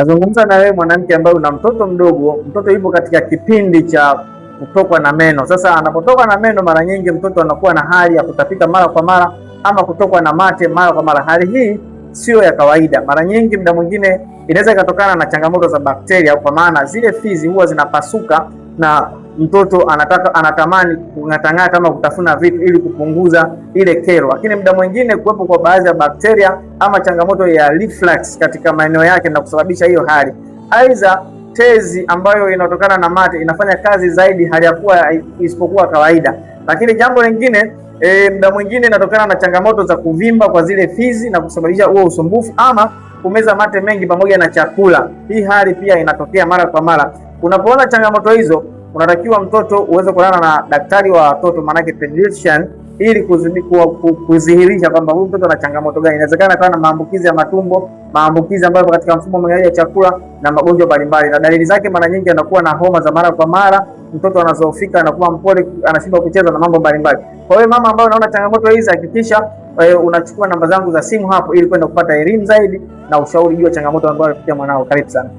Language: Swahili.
Nazungumza na wewe mwanamke ambaye una mtoto mdogo, mtoto yupo katika kipindi cha kutokwa na meno. Sasa anapotoka na meno, mara nyingi mtoto anakuwa na hali ya kutapika mara kwa mara ama kutokwa na mate mara kwa mara. Hali hii sio ya kawaida. Mara nyingi muda mwingine inaweza ikatokana na changamoto za bakteria, kwa maana zile fizi huwa zinapasuka na mtoto anatamani kung'atang'ata ama kutafuna vitu ili kupunguza ile kero, lakini muda mwingine kuwepo kwa baadhi ya bakteria ama changamoto ya reflux katika maeneo yake na kusababisha hiyo hali. Aidha, tezi ambayo inatokana na mate inafanya kazi zaidi hali ya kuwa isipokuwa kawaida. Lakini jambo lingine, muda mwingine inatokana na changamoto za kuvimba kwa zile fizi na kusababisha huo usumbufu, ama kumeza mate mengi pamoja na chakula. Hii hali pia inatokea mara kwa mara. Unapoona changamoto hizo, unatakiwa mtoto uweze kuonana na daktari wa watoto, maanake pediatrician, ili kudhihirisha kwamba huyu mtoto ana changamoto gani. Inawezekana kana maambukizi ya matumbo, maambukizi ambayo katika mfumo wa mmeng'enyo wa chakula na magonjwa mbalimbali. Na dalili zake mara nyingi anakuwa na homa za mara kwa mara, mtoto anazoofika, anakuwa mpole, anashindwa kucheza na mambo mbalimbali. Kwa hiyo mama ambaye unaona changamoto hizi, hakikisha unachukua namba zangu za simu hapo ili kwenda kupata elimu zaidi na ushauri juu ya changamoto ambayo anapitia mwanao. Karibu sana.